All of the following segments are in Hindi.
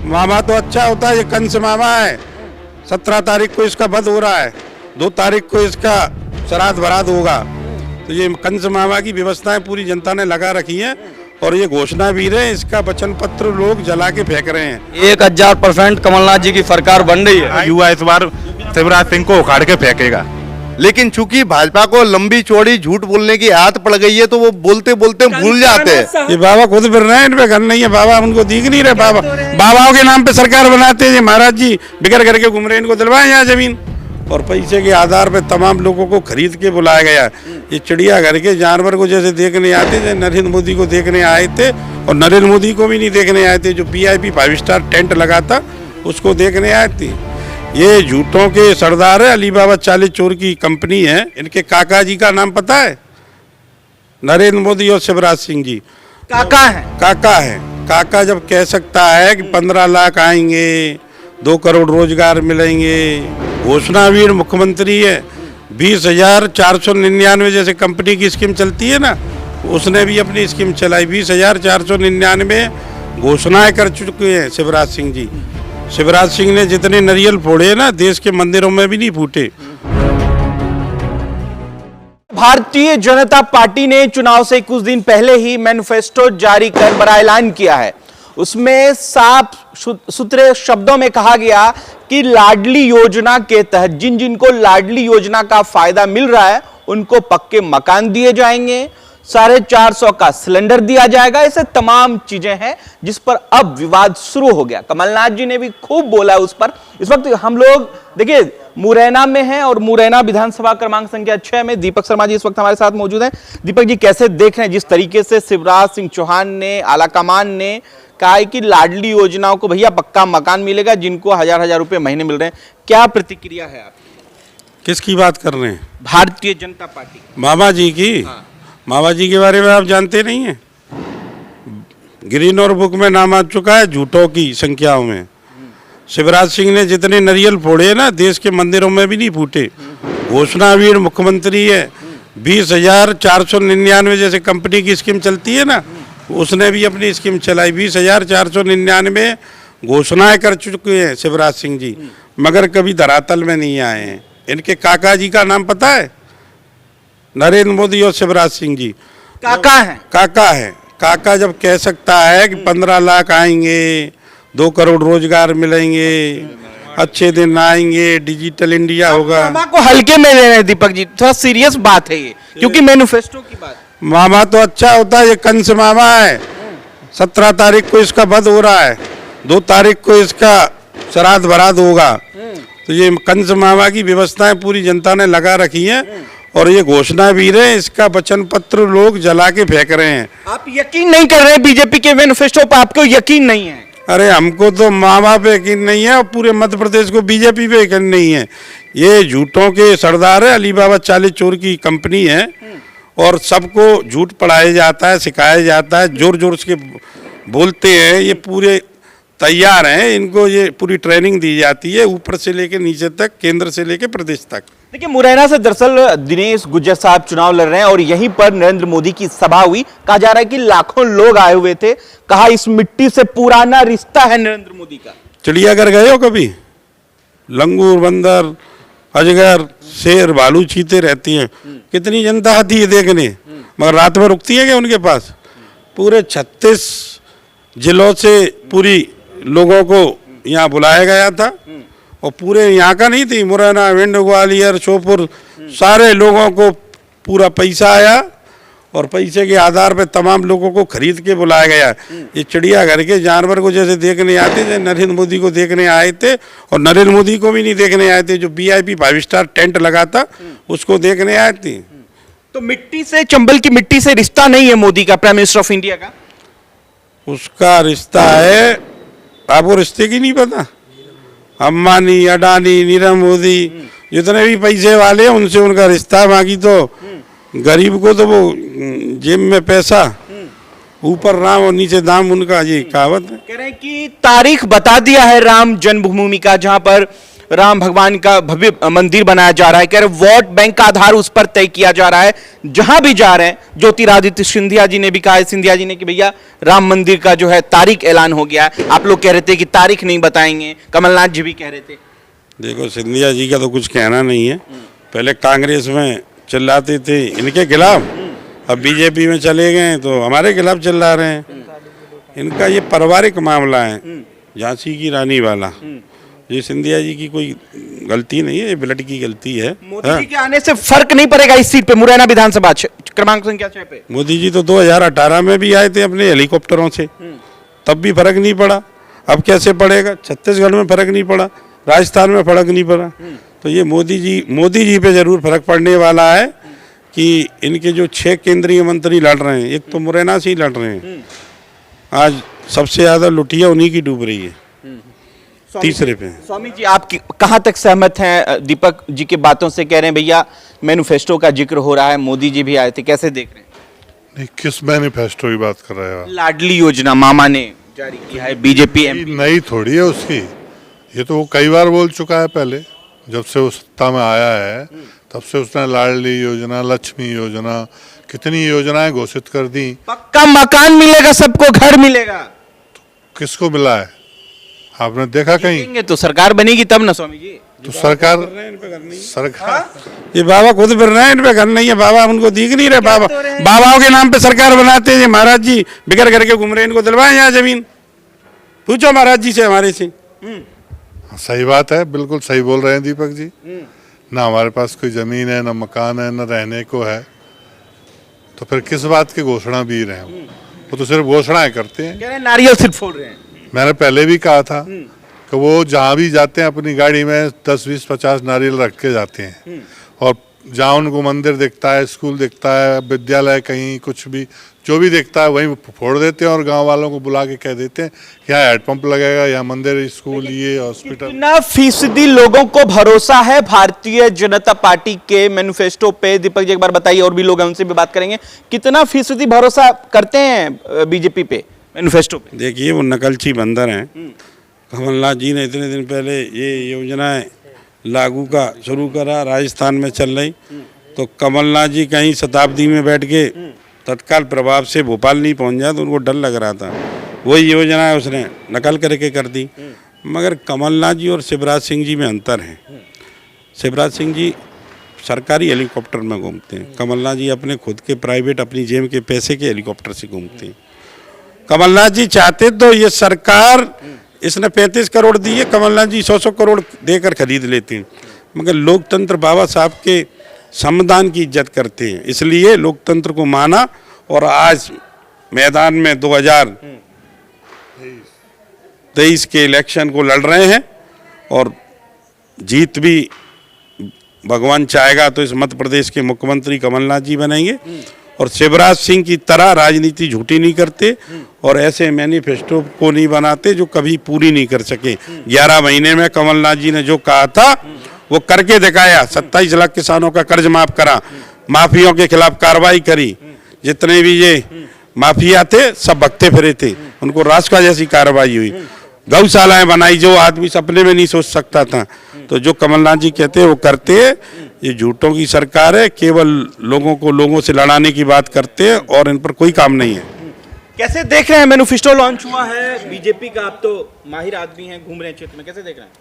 मामा तो अच्छा होता है, ये कंस मामा है। 17 तारीख को इसका वध हो रहा है, 2 तारीख को इसका श्राद्ध बरात होगा। तो ये कंस मामा की व्यवस्थाएं पूरी जनता ने लगा रखी है और ये घोषणा भी है, इसका वचन पत्र लोग जला के फेंक रहे हैं। 1000% कमलनाथ जी की सरकार बन रही है। युवा इस बार शिवराज सिंह को उखाड़ के फेंकेगा। लेकिन चूंकि भाजपा को लंबी चौड़ी झूठ बोलने की आदत पड़ गई है तो वो बोलते बोलते भूल जाते हैं। ये बाबा खुद फिर रहे हैं, इन पे घर नहीं है। बाबा उनको दिख नहीं रहे। बाबाओं के नाम पे सरकार बनाते हैं। महाराज जी बिगड़ करके घूम रहे हैं, इनको दिलवाएं यहाँ जमीन। और पैसे के आधार पे तमाम लोगों को खरीद के बुलाया गया। ये चिड़ियाघर के जानवर को जैसे देखने आते थे, नरेंद्र मोदी को देखने आए थे, और नरेंद्र मोदी को भी नहीं देखने आए थे। जो VIP 5 स्टार टेंट लगा था उसको देखने आए थे। ये झूठों के सरदार है। अलीबाबा चालीस चोर की कंपनी है। इनके काका जी का नाम पता है? नरेंद्र मोदी और शिवराज सिंह जी काका है। काका है। काका जब कह सकता है कि 15 लाख आएंगे, 2 करोड़ रोजगार मिलेंगे, घोषणावीर मुख्यमंत्री है। 20,499 जैसे कंपनी की स्कीम चलती है ना, उसने भी अपनी स्कीम चलाई। 20,499 घोषणाएं कर चुके हैं शिवराज सिंह जी। शिवराज सिंह ने जितने नारियल फोड़े ना, देश के मंदिरों में भी नहीं फूटे। भारतीय जनता पार्टी ने चुनाव से कुछ दिन पहले ही मैनिफेस्टो जारी कर बड़ा ऐलान किया है। उसमें साफ सुथरे शब्दों में कहा गया कि लाडली योजना के तहत जिन जिन को लाडली योजना का फायदा मिल रहा है उनको पक्के मकान दिए जाएंगे, 450 का सिलेंडर दिया जाएगा। ऐसे तमाम चीजें हैं जिस पर अब विवाद शुरू हो गया। कमलनाथ जी ने भी खूब बोला उस पर। इस वक्त हम लोग देखिए मुरैना में हैं और मुरैना विधानसभा क्रमांक संख्या 6 में दीपक शर्मा जी इस वक्त हमारे साथ मौजूद हैं। दीपक जी, कैसे देख रहे हैं जिस तरीके से शिवराज सिंह चौहान ने, आलाकमान ने कहा है कि लाडली योजनाओं को भैया पक्का मकान मिलेगा जिनको 1000 रुपए महीने मिल रहे हैं, क्या प्रतिक्रिया है आपकी? किसकी बात कर रहे हैं? भारतीय जनता पार्टी मामा जी की। हाँ। मामा जी के बारे में आप जानते नहीं हैं? ग्रीन और बुक में नाम आ चुका है झूठों की संख्याओं में। शिवराज सिंह ने जितने नारियल फोड़े ना, देश के मंदिरों में भी नहीं फूटे। घोषणावीर मुख्यमंत्री है। 20,499 जैसे कंपनी की स्कीम चलती है ना, उसने भी अपनी स्कीम चलाई। 20,499 घोषणाएं कर चुके हैं शिवराज सिंह जी, मगर कभी धरातल में नहीं आए हैं। इनके काका जी का नाम पता है? नरेंद्र मोदी और शिवराज सिंह जी काका है। काका है। काका जब कह सकता है कि 15 लाख आएंगे, 2 करोड़ रोजगार मिलेंगे, अच्छे दिन आएंगे, डिजिटल इंडिया होगा। मामा को हल्के में ले रहे हैं दीपक जी, थोड़ा सीरियस बात है ये, क्योंकि मैनिफेस्टो की बात। मामा तो अच्छा होता है, ये कंस मामा है। 17 तारीख को इसका वध हो रहा है, 2 तारीख को इसका श्राद्ध बरात होगा। तो ये कंस मामा की व्यवस्थाएं पूरी जनता ने लगा रखी है और ये घोषणा भी है, इसका वचन पत्र लोग जला के फेंक रहे हैं। आप यकीन नहीं कर रहे हैं बीजेपी के मैनिफेस्टो पर? आपको यकीन नहीं है? अरे हमको तो मामा पे यकीन नहीं है और पूरे मध्य प्रदेश को बीजेपी पे यकीन नहीं है। ये झूठों के सरदार है। अलीबाबा चालीस चोर की कंपनी है और सबको झूठ पढ़ाया जाता है, सिखाया जाता है, जोर जोर से बोलते हैं। ये पूरे तैयार हैं, इनको ये पूरी ट्रेनिंग दी जाती है, ऊपर से लेके नीचे तक, केंद्र से लेके प्रदेश तक। देखिए मुरैना से दरअसल दिनेश गुज्जर साहब चुनाव लड़ रहे हैं और यहीं पर नरेंद्र मोदी की सभा हुई। कहा जा रहा है कि लाखों लोग आए हुए थे। कहा इस मिट्टी से पुराना रिश्ता है नरेंद्र मोदी का। चिड़ियाघर गए हो कभी? लंगूर, बंदर, अजगर, शेर, भालू, चीते रहती हैं। कितनी जनता आती है देखने, मगर रात में रुकती है क्या उनके पास? पूरे 36 जिलों से पूरी लोगों को यहाँ बुलाया गया था और पूरे यहाँ का नहीं थी, मुरैना, भिंड, ग्वालियर, श्योपुर, सारे लोगों को पूरा पैसा आया और पैसे के आधार पे तमाम लोगों को खरीद के बुलाया गया। ये चिड़ियाघर के जानवर को जैसे देखने आते थे, नरेंद्र मोदी को देखने आए थे, और नरेंद्र मोदी को भी नहीं देखने आए थे। जो VIP 5 स्टार टेंट लगा था उसको देखने आए थे। तो मिट्टी से, चंबल की मिट्टी से रिश्ता नहीं है मोदी का, प्राइम मिनिस्टर ऑफ इंडिया का? उसका रिश्ता है। आपको रिश्ते की नहीं पता? अंबानी, अडानी, नीरव मोदी, जितने भी पैसे वाले हैं उनसे उनका रिश्ता है। बाकी तो गरीब को तो वो जेब में पैसा, ऊपर राम और नीचे दाम, उनका ये कहावत है। कह रहे हैं कि तारीख बता दिया है राम जन्मभूमि का, जहां पर राम भगवान का भव्य मंदिर बनाया जा रहा है, कह रहे वोट बैंक का आधार उस पर तय किया जा रहा है। जहां भी जा रहे हैं, ज्योतिरादित्य सिंधिया जी ने भी कहा है, सिंधिया जी ने, कि भैया राम मंदिर का जो है तारीख ऐलान हो गया है। आप लोग कह रहे थे कि तारीख नहीं बताएंगे, कमलनाथ जी भी कह रहे थे। देखो, सिंधिया जी का तो कुछ कहना नहीं है। पहले कांग्रेस में चिल्लाते थे इनके खिलाफ, अब बीजेपी में चले गए तो हमारे खिलाफ चिल्ला रहे हैं। इनका ये पारिवारिक मामला है, झांसी की रानी वाला। ये सिंधिया जी की कोई गलती नहीं है, ये ब्लड की गलती है। मोदी जी के आने से फर्क नहीं पड़ेगा इस सीट पे, मुरैना विधानसभा क्रमांक संख्या 6 पे। मोदी जी तो 2018 में भी आए थे अपने हेलीकॉप्टरों से, तब भी फर्क नहीं पड़ा। अब कैसे पड़ेगा? छत्तीसगढ़ में फर्क नहीं पड़ा, राजस्थान में फर्क नहीं पड़ा। तो ये मोदी जी पे जरूर फर्क पड़ने वाला है कि इनके जो 6 केंद्रीय मंत्री लड़ रहे हैं, एक तो मुरैना से ही लड़ रहे हैं। आज सबसे ज्यादा लुटिया उन्हीं की डूब रही है, तीसरे पे। स्वामी जी, आप कहां तक सहमत हैं दीपक जी की बातों से? कह रहे हैं भैया मैनिफेस्टो का जिक्र हो रहा है, मोदी जी भी आए थे, कैसे देख रहे हैं? नहीं, किस मैनिफेस्टो की बात कर रहे हो आप? लाडली योजना मामा ने जारी किया है, बीजेपी एमपी। नई थोड़ी है उसकी, ये तो वो कई बार बोल चुका है। पहले जब से वो सत्ता में आया है तब से उसने लाडली योजना, लक्ष्मी योजना, कितनी योजनाएं घोषित कर दी। पक्का मकान मिलेगा, सबको घर मिलेगा। किसको मिला है? आपने देखा कहीं? देंगे तो सरकार बनेगी तब ना स्वामी जी। तो सरकार ये बाबा खुद फिर रहे हैं, इन पे घर नहीं है। बाबा उनको दिख नहीं रहे। बाबाओं के नाम पे सरकार बनाते हैं। ये महाराज जी बिगड़ करके घूम रहे हैं, इनको दिलवाएं यहाँ जमीन। पूछो महाराज जी से, हमारे से। सही बात है, बिल्कुल सही बोल रहे हैं दीपक जी। ना हमारे पास कोई जमीन है, ना मकान है, ना रहने को है, तो फिर किस बात की घोषणा भी रहे हैं? वो तो सिर्फ घोषणाएं करते हैं। कह रहे हैं नारियल सिर्फ फोड़ रहे हैं। मैंने पहले भी कहा था कि वो जहाँ भी जाते हैं अपनी गाड़ी में 10, 20, 50 नारियल रख के जाते हैं, और जहाँ उनको मंदिर दिखता है, स्कूल दिखता है, विद्यालय, कहीं कुछ भी जो भी दिखता है वहीं फोड़ देते हैं, और गांव वालों को बुला के कह देते हैं कि यहाँ हैंडपंप लगेगा, यहाँ मंदिर, स्कूल, ये हॉस्पिटल। कितना फीसदी लोगों को भरोसा है भारतीय जनता पार्टी के मैनिफेस्टो पे? दीपक जी एक बार बताइए, और भी लोग हैं उनसे भी बात करेंगे। कितना फीसदी भरोसा करते हैं बीजेपी पे, मैनिफेस्टो पे? देखिए, वो नकलची बंदर हैं। कमलनाथ जी ने इतने दिन पहले ये योजनाएं लागू का शुरू करा, राजस्थान में चल रही, तो कमलनाथ जी कहीं शताब्दी में बैठ के तत्काल प्रभाव से भोपाल नहीं पहुंच जाए तो उनको डर लग रहा था। वही योजना उसने नकल करके कर दी। मगर कमलनाथ जी और शिवराज सिंह जी में अंतर है। शिवराज सिंह जी सरकारी हेलीकॉप्टर में घूमते हैं, कमलनाथ जी अपने खुद के प्राइवेट, अपनी जेब के पैसे के हेलीकॉप्टर से घूमते हैं। कमलनाथ जी चाहते तो ये सरकार, इसने 35 करोड़ दिए, कमलनाथ जी 100 करोड़ देकर खरीद लेते हैं। मगर लोकतंत्र बाबा साहब के संविधान की इज्जत करते हैं, इसलिए लोकतंत्र को माना। और आज मैदान में 2023 के इलेक्शन को लड़ रहे हैं, और जीत भी भगवान चाहेगा तो इस मध्य प्रदेश के मुख्यमंत्री कमलनाथ जी बनेंगे। और शिवराज सिंह की तरह राजनीति झूठी नहीं करते, और ऐसे मैनिफेस्टो को नहीं बनाते जो कभी पूरी नहीं कर सके। 11 महीने में कमलनाथ जी ने जो कहा था वो करके दिखाया। 27 लाख किसानों का कर्ज माफ करा, माफियों के खिलाफ कार्रवाई करी, जितने भी ये माफिया थे सब भगते फिरे थे, उनको रास्का जैसी कार्रवाई हुई। गौशालाएं बनाई जो आदमी सपने में नहीं सोच सकता था। तो जो कमलनाथ जी कहते हैं वो करते हैं। ये झूठों की सरकार है, केवल लोगों को लोगों से लड़ाने की बात करते हैं, और इन पर कोई काम नहीं है। कैसे देख रहे हैं? मैनिफेस्टो लॉन्च हुआ है बीजेपी का, आप तो माहिर आदमी हैं, घूम रहे हैं क्षेत्र में, कैसे देख रहे हैं?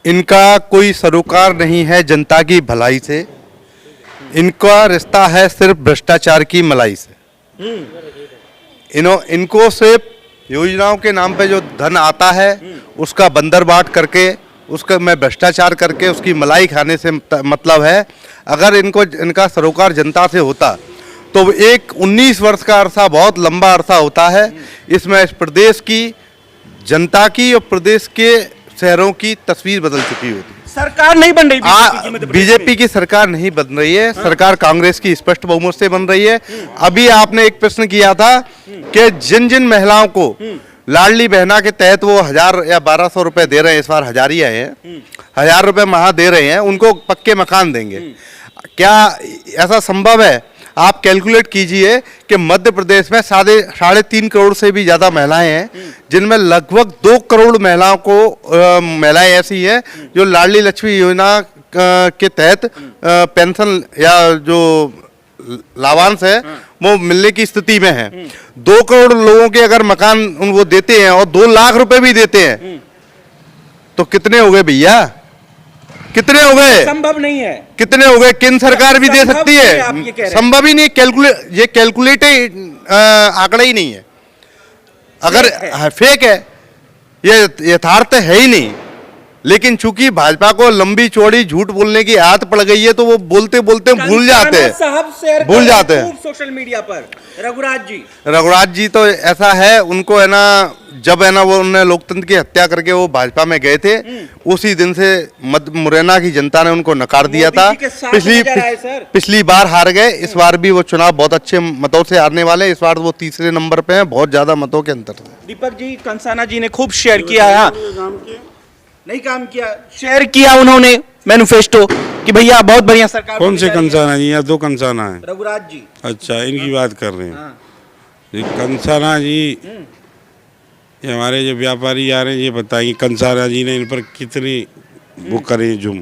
इनका कोई सरोकार नहीं है जनता की भलाई से, इनका रिश्ता है सिर्फ भ्रष्टाचार की मलाई से। इनको सिर्फ योजनाओं के नाम पे जो धन आता है उसका बंदर बाट करके, उसका में भ्रष्टाचार करके उसकी मलाई खाने से मतलब है। अगर इनका सरोकार जनता से होता तो एक 19 वर्ष का अरसा बहुत लंबा अरसा होता है। इसमें इस प्रदेश की जनता की और प्रदेश के शहरों की तस्वीर बदल चुकी होती। सरकार नहीं बन रही बीजेपी की सरकार नहीं बन रही है, सरकार कांग्रेस की स्पष्ट बहुमत से बन रही है। अभी आपने एक प्रश्न किया था कि जिन जिन महिलाओं को लाडली बहना के तहत वो 1000 या 1200 रुपए दे रहे हैं, इस बार 1000 ही आए हैं, 1000 रुपए माह दे रहे हैं, उनको पक्के मकान देंगे। क्या ऐसा संभव है? आप कैलकुलेट कीजिए कि मध्य प्रदेश में 3.5 करोड़ से भी ज़्यादा महिलाएं हैं, जिनमें लगभग 2 करोड़ महिलाओं को महिलाएं ऐसी हैं जो लाडली लक्ष्मी योजना के तहत पेंशन या जो लाभांश है वो मिलने की स्थिति में है। 2 करोड़ लोगों के अगर मकान वो देते हैं और 2 लाख रुपए भी देते हैं तो कितने हो गए भैया, कितने हो गए? संभव नहीं है। कितने हो गए? केंद्र सरकार भी दे सकती है, संभव ही नहीं। ये कैलकुलेटेड आंकड़ा ही नहीं है, अगर फेक है, ये यथार्थ है ही नहीं। लेकिन चूंकि भाजपा को लंबी चौड़ी झूठ बोलने की आदत पड़ गई है तो वो बोलते बोलते भूल जाते हैं। सोशल मीडिया पर रघुराज जी तो ऐसा है, उनको है ना, जब है ना वो उन्होंने लोकतंत्र की हत्या करके वो भाजपा में गए थे, उसी दिन से मुरैना की जनता ने उनको नकार दिया था। पिछली बार हार गए, इस बार भी वो चुनाव बहुत अच्छे मतों से हारने वाले। इस बार वो तीसरे नंबर पे हैं, बहुत ज्यादा मतों के अंतर से। दीपक जी, कंसाना जी ने खूब शेयर किया है, नहीं काम किया, शेयर किया उन्होंने मैनिफेस्टो कि भैया बहुत बढ़िया सरकार। कौन से कंसाना जी? यहाँ 2 कंसाना है। रघुराज जी। अच्छा, इनकी बात कर रहे हैं। ये कंसाना जी, ये हमारे जो व्यापारी आ रहे हैं, ये बताएंगे कंसाना जी ने इन पर कितनी वो करे जुम।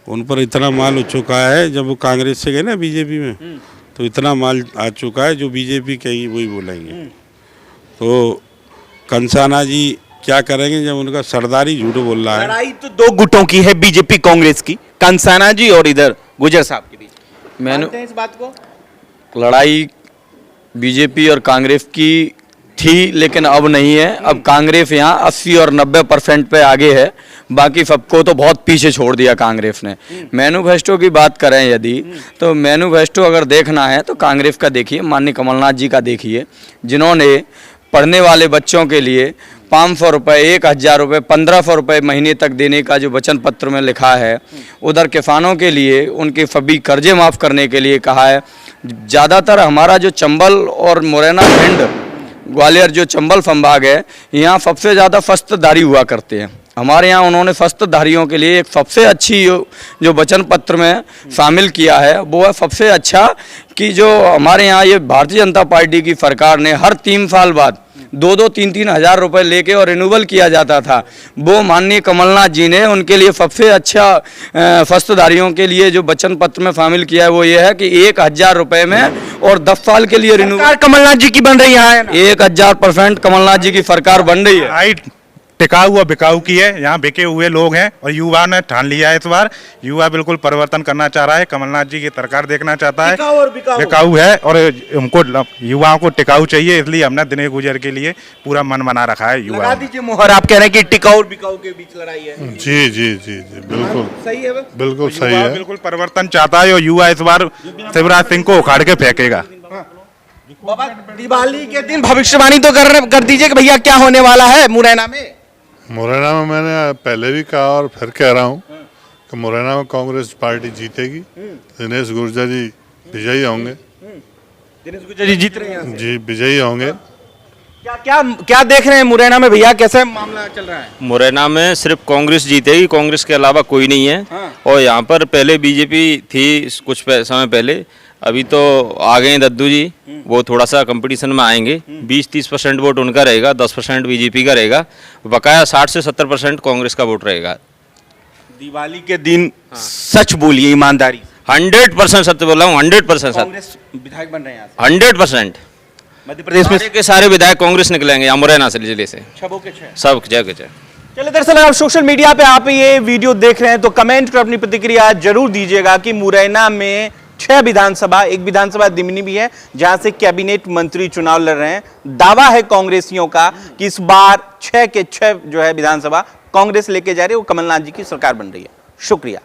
उन पर इतना माल हो चुका है, जब वो कांग्रेस से गए ना बीजेपी में, तो इतना माल आ चुका है, जो बीजेपी कहेगी वही बोलेंगे। तो कंसाना जी क्या करेंगे जब उनका सरदारी झूठ बोल रहा है। लड़ाई तो 2 गुटों की है, बीजेपी कांग्रेस की, कंसाना जी और इधर गुजर साहब के बीच। मैंने इस बात को, लड़ाई बीजेपी और कांग्रेस की थी, लेकिन अब नहीं है। अब कांग्रेस यहाँ 80 और 90% पे आगे है, बाकी सबको तो बहुत पीछे छोड़ दिया कांग्रेस ने। मैनिफेस्टो की बात करें यदि, तो मैनिफेस्टो अगर देखना है तो कांग्रेस का देखिए, माननीय कमलनाथ जी का देखिए, जिन्होंने पढ़ने वाले बच्चों के लिए 500 रुपये, 1000 रुपये, 1500 रुपये महीने तक देने का जो वचन पत्र में लिखा है। उधर किसानों के लिए उनके सभी कर्जे माफ़ करने के लिए कहा है। ज़्यादातर हमारा जो चंबल और मुरैना भिंड ग्वालियर जो चंबल संभाग है, यहाँ सबसे ज़्यादा फस्तधारी हुआ करते हैं। हमारे यहाँ उन्होंने फस्तधारियों के लिए एक सबसे अच्छी जो वचन पत्र में शामिल किया है, वो है सबसे अच्छा कि जो हमारे यहाँ ये भारतीय जनता पार्टी की सरकार ने हर 3 साल बाद 2-2, 3-3 हज़ार रुपये लेके और रिन्यूअल किया जाता था, वो माननीय कमलनाथ जी ने उनके लिए सबसे अच्छा फस्तधारियों के लिए जो वचन पत्र में शामिल किया है वो ये है कि 1000 रुपये में और 10 साल के लिए रिन्यूअल। कमलनाथ जी की बन रही है, 1000% कमलनाथ जी की सरकार बन रही है। हाइट टिकाऊ हुआ बिकाऊ की है, यहाँ बिके हुए लोग हैं और युवा ने ठान लिया है। इस बार युवा बिल्कुल परिवर्तन करना चाह रहा है, कमलनाथ जी की सरकार देखना चाहता है। बिकाऊ है और हमको युवाओं को टिकाऊ चाहिए, इसलिए हमने दिनेश गुजर के लिए पूरा मन बना रखा है। युवा लगा दीजिए मोहर। आप कह रहे हैं कि टिकाऊ और बिकाऊ के बीच लड़ाई है। जी जी जी जी, बिल्कुल सही है, बिल्कुल सही है। बिल्कुल परिवर्तन चाहता है और युवा इस बार शिवराज सिंह को उखाड़ के फेंकेगा। बाबा, दिवाली के दिन भविष्यवाणी तो कर दीजिए कि भैया क्या होने वाला है मुरैना में। मुरैना में मैंने पहले भी कहा और फिर कह रहा हूँ कि मुरैना में कांग्रेस पार्टी जीतेगी। दिनेश गुर्जर जी विजयी होंगे। दिनेश गुर्जर जी जीत रहे हैं जी, विजयी होंगे। क्या क्या क्या देख रहे हैं मुरैना में भैया, कैसे मामला चल रहा है? मुरैना में सिर्फ कांग्रेस जीतेगी, कांग्रेस के अलावा कोई नहीं है। और यहाँ पर पहले बीजेपी थी कुछ समय पहले, अभी तो आ गए दद्दू जी, वो थोड़ा सा कंपटीशन में आएंगे। 20-30% वोट उनका रहेगा, 10% बीजेपी का रहेगा, बकाया 60 से 70% कांग्रेस का वोट रहेगा। दिवाली के दिन सच बोलिए ईमानदारी। 100% सत्य बोल रहा हूँ, 100% कांग्रेस विधायक बन रहे हैं 100%। मध्य प्रदेश में के सारे विधायक कांग्रेस निकलेंगे यहाँ मुरैना से, जिले से 6 के 6 सब जगह। चलिए दरअसल अगर सोशल मीडिया पे आप ये वीडियो देख रहे हैं तो कमेंट कर अपनी प्रतिक्रिया जरूर दीजिएगा कि मुरैना में 6 विधानसभा, एक विधानसभा दिमनी भी है जहां से कैबिनेट मंत्री चुनाव लड़ रहे हैं। दावा है कांग्रेसियों का कि इस बार 6 के 6 जो है विधानसभा कांग्रेस लेके जा रही है, वो कमलनाथ जी की सरकार बन रही है। शुक्रिया।